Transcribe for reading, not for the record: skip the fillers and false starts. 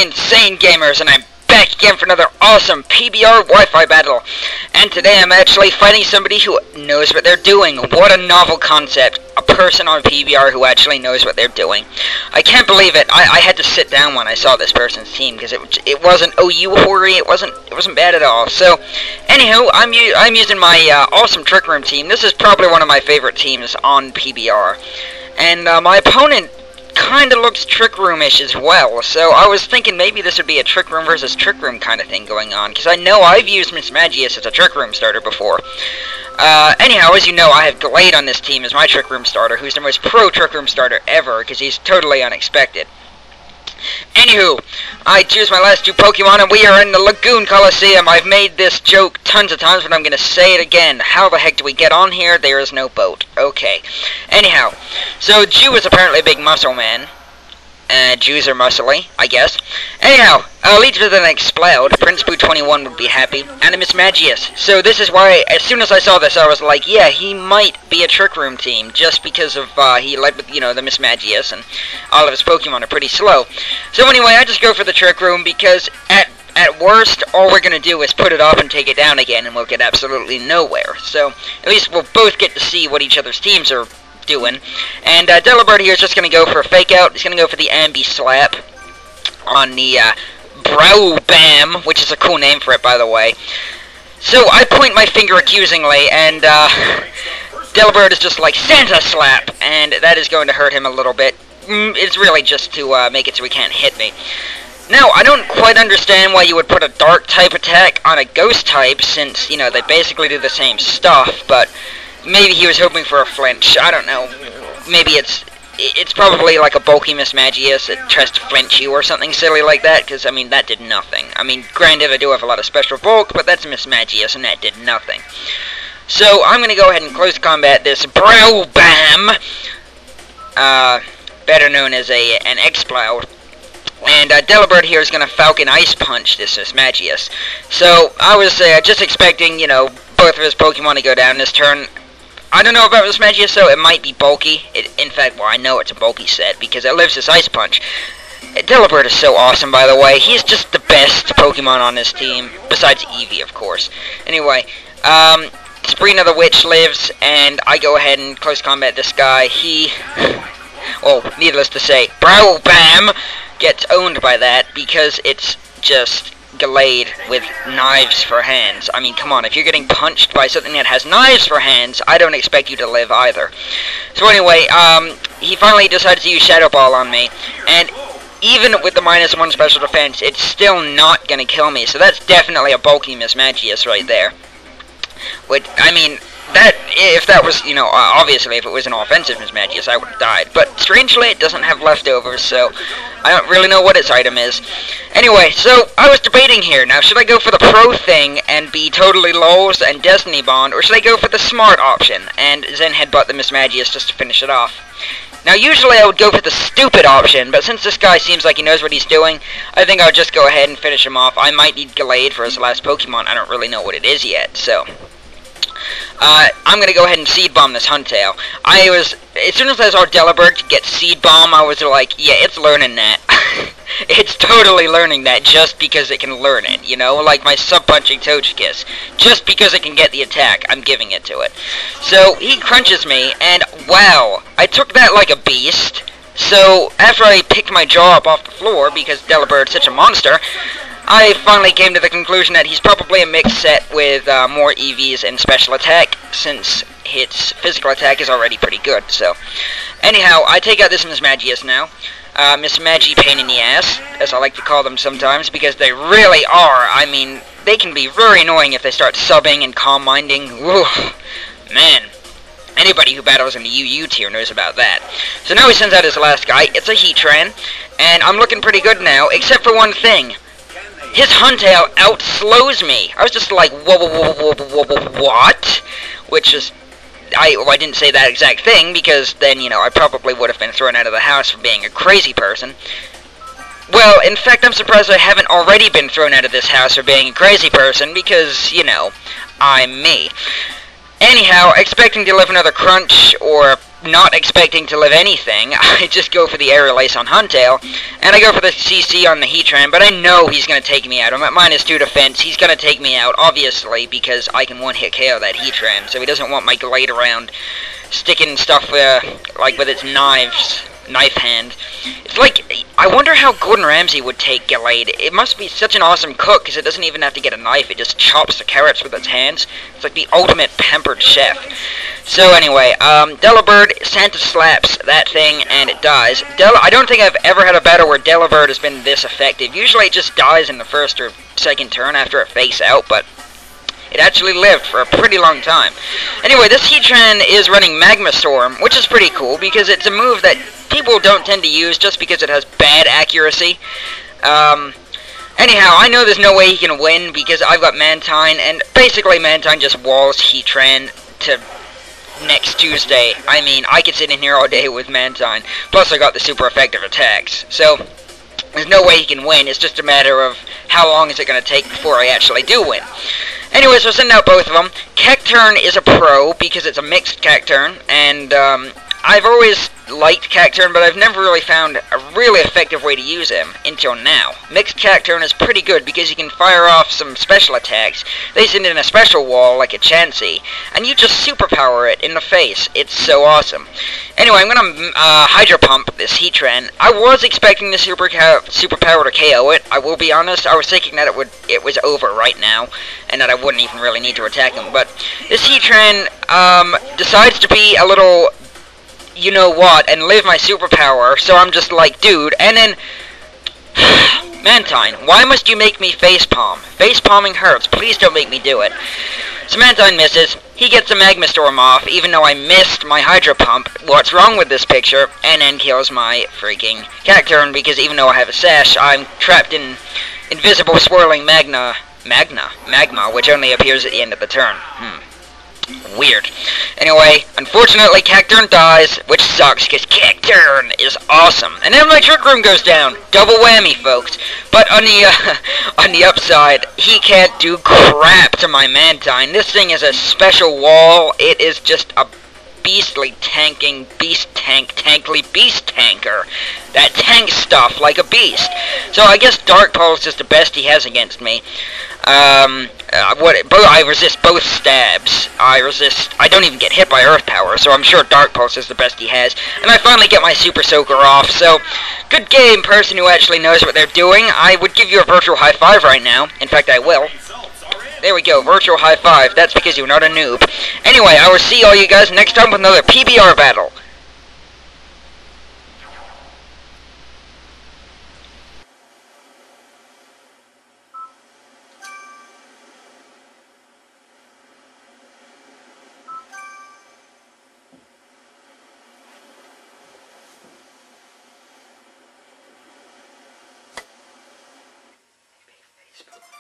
Insane Gamers, and I'm back again for another awesome PBR Wi-Fi battle. And today I'm actually fighting somebody who knows what they're doing. What a novel concept. A person on PBR who actually knows what they're doing. I can't believe it. I had to sit down when I saw this person's team, because it wasn't OU hoary. It wasn't bad at all. So, anywho, I'm using my awesome Trick Room team. This is probably one of my favorite teams on PBR. And my opponent kind of looks Trick Room-ish as well, so I was thinking maybe this would be a Trick Room versus Trick Room kind of thing going on, because I know I've used Miss Magius as a Trick Room starter before. Anyhow, as you know, I have Glade on this team as my Trick Room starter, who's the most pro Trick Room starter ever, because he's totally unexpected. Anywho, I choose my last two Pokemon, and we are in the Lagoon Coliseum. I've made this joke tons of times, but I'm going to say it again. How the heck do we get on here? There is no boat. Okay. Anyhow, so Jew is apparently a big muscle man. Jews are muscly, I guess. Anyhow, leads with an Explode. Prince Boo 21 would be happy. And a Miss Magius. So this is why, as soon as I saw this, I was like, yeah, he might be a Trick Room team, just because of, he led with, you know, the Miss Magius, and all of his Pokemon are pretty slow. So anyway, I just go for the Trick Room, because at worst, all we're going to do is put it off and take it down again, and we'll get absolutely nowhere. So, at least we'll both get to see what each other's teams are doing. And Delibird here is just going to go for a fake out. He's going to go for the Ambi Slap on the Brow Bam, which is a cool name for it, by the way. So I point my finger accusingly, and Delibird is just like, Santa Slap, and that is going to hurt him a little bit. It's really just to make it so he can't hit me. Now, I don't quite understand why you would put a Dark type attack on a Ghost type, since, you know, they basically do the same stuff, but maybe he was hoping for a flinch. I don't know. Maybe it's probably like a bulky Miss Magius that tries to flinch you or something silly like that, because, I mean, that did nothing. I mean, granted, I do have a lot of special bulk, but that's Miss Magius, and that did nothing. So, I'm going to go ahead and close combat this Brow Bam, better known as an Explode. And Delibird here is going to Falcon Ice Punch this Miss Magius. So, I was just expecting, you know, both of his Pokemon to go down this turn. I don't know about Miss Magius, so it might be bulky. In fact, well, I know it's a bulky set, because it lives this Ice Punch. Delibird is so awesome, by the way. He's just the best Pokemon on this team, besides Eevee, of course. Anyway, Sabrina the Witch lives, and I go ahead and close combat this guy. He, well, needless to say, Brow Bam gets owned by that, because it's just Glade with knives for hands. I mean, come on, if you're getting punched by something that has knives for hands, I don't expect you to live either. So anyway, he finally decides to use Shadow Ball on me, and even with the -1 special defense, it's still not gonna kill me, so that's definitely a bulky Miss Magius right there. Which, I mean, that, if that was, you know, obviously if it was an offensive Miss Magius, I would have died. But strangely, it doesn't have leftovers, so I don't really know what its item is. Anyway, so I was debating here. Now, should I go for the pro thing and be totally lows and Destiny Bond, or should I go for the smart option and Zen Headbutt the Miss Magius just to finish it off? Now, usually I would go for the stupid option, but since this guy seems like he knows what he's doing, I think I'll just go ahead and finish him off. I might need Glade for his last Pokemon. I don't really know what it is yet, so I'm going to go ahead and Seed Bomb this Huntail. As soon as I saw Delibird get Seed Bomb, I was like, yeah, it's learning that. It's totally learning that just because it can learn it, you know? Like my Sub-Punching Togekiss. Just because it can get the attack, I'm giving it to it. So, he crunches me, and wow, I took that like a beast. So, after I picked my jaw up off the floor, because Delibird's such a monster, I finally came to the conclusion that he's probably a mixed set with more EVs and special attack, since its physical attack is already pretty good. So, anyhow, I take out this Miss Magius now. Miss Magi Pain in the Ass, as I like to call them sometimes, because they really are. I mean, they can be very annoying if they start subbing and calm minding. Woo, man. Anybody who battles in the UU tier knows about that. So now he sends out his last guy. It's a Heatran, and I'm looking pretty good now, except for one thing. His Huntail outslows me. I was just like, what? Which is, I didn't say that exact thing, because then, you know, I probably would have been thrown out of the house for being a crazy person. Well, in fact, I'm surprised I haven't already been thrown out of this house for being a crazy person, because, you know, I'm me. Anyhow, expecting to live another crunch, or not expecting to live anything, I just go for the aerial ace on Huntail, and I go for the CC on the Heatran, but I know he's going to take me out. I'm at -2 defense. He's going to take me out, obviously, because I can one-hit KO that Heatran, so he doesn't want my Glade around sticking stuff, like, with its knife hand. It's like, I wonder how Gordon Ramsay would take Glade. It must be such an awesome cook, because it doesn't even have to get a knife, it just chops the carrots with its hands. It's like the ultimate pampered chef. So anyway, Delibird Santa slaps that thing, and it dies. I don't think I've ever had a battle where Delibird has been this effective. Usually it just dies in the first or second turn after it face out, but it actually lived for a pretty long time. Anyway, this Heatran is running Magma Storm, which is pretty cool, because it's a move that people don't tend to use just because it has bad accuracy. Anyhow, I know there's no way he can win, because I've got Mantine, and basically Mantine just walls Heatran to next Tuesday. I mean, I could sit in here all day with Mantine, plus I got the super effective attacks. So, there's no way he can win, it's just a matter of how long is it going to take before I actually do win. Anyways, we're sending out both of them. Cacturne is a pro, because it's a mixed Cacturne, and I've always liked Cacturne, but I've never really found a really effective way to use him until now. Mixed Cacturne is pretty good, because you can fire off some special attacks. They send in a special wall, like a Chansey, and you just superpower it in the face. It's so awesome. Anyway, I'm gonna Hydro Pump this Heatran. I was expecting the superpower to KO it. I will be honest, I was thinking that it was over right now, and that I wouldn't even really need to attack him. But this Heatran decides to be a little you know what, and live my superpower, so I'm just like, dude, and then, Mantine, why must you make me facepalm? Facepalming hurts, please don't make me do it. So Mantine misses, he gets a Magma Storm off, even though I missed my Hydro Pump, what's wrong with this picture, and then kills my freaking Cacturne, because even though I have a Sash, I'm trapped in invisible swirling magma, which only appears at the end of the turn. Weird. Anyway, unfortunately, Cacturne dies, which sucks, because Cacturne is awesome. And then my Trick Room goes down. Double whammy, folks. But on the upside, he can't do crap to my Mantine. This thing is a special wall. It is just a beastly tankly beast tanker that tanks stuff like a beast. So I guess Dark Pulse is the best he has against me. I resist both stabs. I don't even get hit by Earth Power, so I'm sure Dark Pulse is the best he has. And I finally get my Super Soaker off, so good game, person who actually knows what they're doing. I would give you a virtual high five right now. In fact, I will. There we go, virtual high five. That's because you're not a noob. Anyway, I will see all you guys next time with another PBR battle. Facebook.